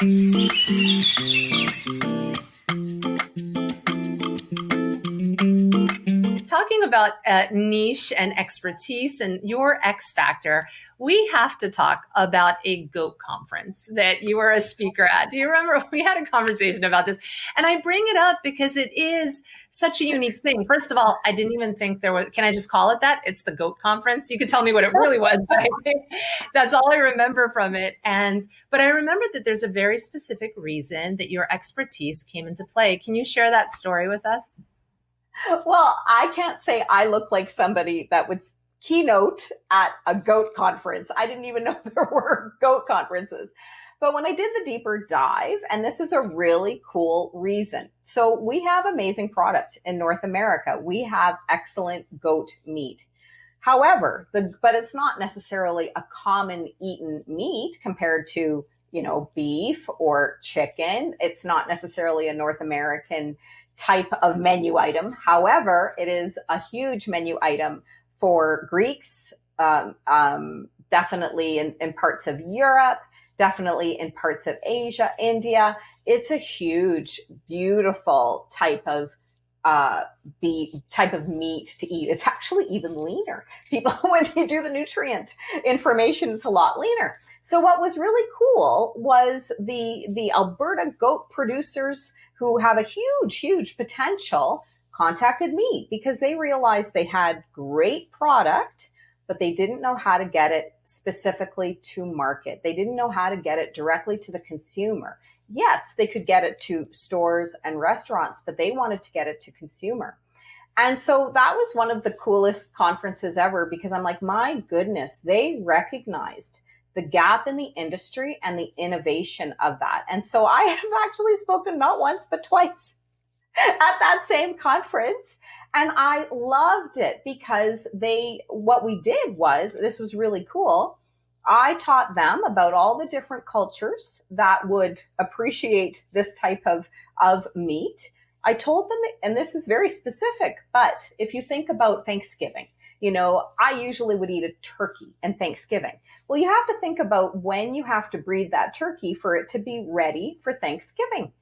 Talking about niche and expertise and your X factor, we have to talk about a goat conference that you were a speaker at. Do you remember? We had a conversation about this, and I bring it up because it is such a unique thing. First of all, I didn't even think there was, can I just call it that? It's the goat conference. You could tell me what it really was, but I think that's all I remember from it. But I remember that there's a very specific reason that your expertise came into play. Can you share that story with us? Well, I can't say I look like somebody that would keynote at a goat conference. I didn't even know there were goat conferences. But when I did the deeper dive, and this is a really cool reason. So we have amazing product in North America. We have excellent goat meat. However, but it's not necessarily a common eaten meat compared to, beef or chicken. It's not necessarily a North American type of menu item. However, it is a huge menu item for Greeks, definitely in parts of Europe, definitely in parts of Asia, India. It's a huge, beautiful type of meat to eat. It's actually even leaner. People, when you do the nutrient information, it's a lot leaner. So what was really cool was the Alberta goat producers, who have a huge potential, contacted me because they realized they had great product, but they didn't know how to get it specifically to market. They didn't know how to get it directly to the consumer. Yes, they could get it to stores and restaurants, but they wanted to get it to consumer. And so that was one of the coolest conferences ever, because I'm like, my goodness, they recognized the gap in the industry and the innovation of that. And so I have actually spoken not once, but twice at that same conference. And I loved it because what we did was, this was really cool. I taught them about all the different cultures that would appreciate this type of meat. I told them, and this is very specific, but if you think about Thanksgiving, I usually would eat a turkey in Thanksgiving. Well, you have to think about when you have to breed that turkey for it to be ready for Thanksgiving.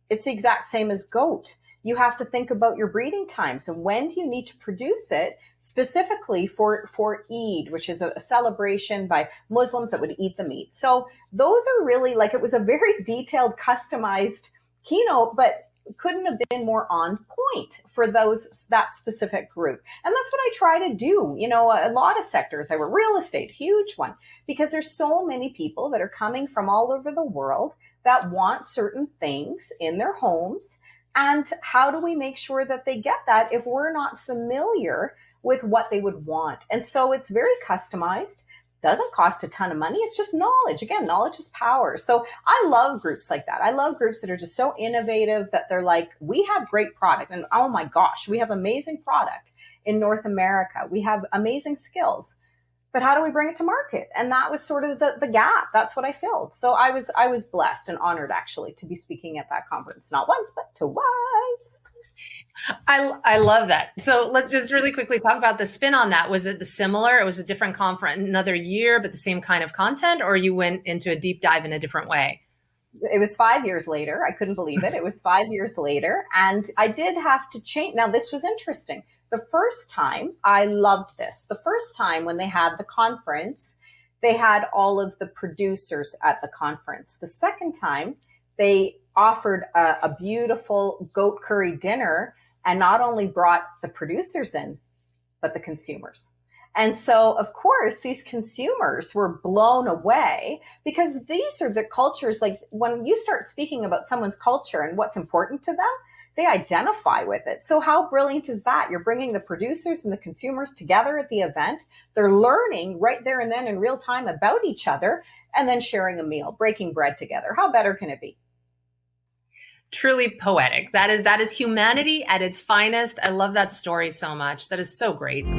It's the exact same as goat. You have to think about your breeding times and when do you need to produce it specifically for Eid, which is a celebration by Muslims that would eat the meat. So those are really, like, it was a very detailed, customized keynote, but couldn't have been more on point for that specific group. And that's what I try to do. A lot of sectors, real estate, huge one, because there's so many people that are coming from all over the world that want certain things in their homes. And how do we make sure that they get that if we're not familiar with what they would want? And so it's very customized. Doesn't cost a ton of money. It's just knowledge. Again, knowledge is power. So I love groups like that. I love groups that are just so innovative that they're like, we have great product. And oh my gosh, we have amazing product in North America. We have amazing skills. But how do we bring it to market? And that was sort of the gap. That's what I filled. So I was blessed and honored, actually, to be speaking at that conference, not once, but twice. I love that. So let's just really quickly talk about the spin on that. Was it similar? It was a different conference, another year, but the same kind of content, or you went into a deep dive in a different way? It was 5 years later. I couldn't believe it. It was 5 years later. And I did have to change. Now, this was interesting. The first time, I loved this. The first time when they had the conference, they had all of the producers at the conference. The second time, they offered a beautiful goat curry dinner and not only brought the producers in, but the consumers. And so, of course, these consumers were blown away because these are the cultures. Like, when you start speaking about someone's culture and what's important to them, they identify with it. So how brilliant is that? You're bringing the producers and the consumers together at the event. They're learning right there and then in real time about each other, and then sharing a meal, breaking bread together. How better can it be? Truly poetic. That is humanity at its finest. I love that story so much. That is so great.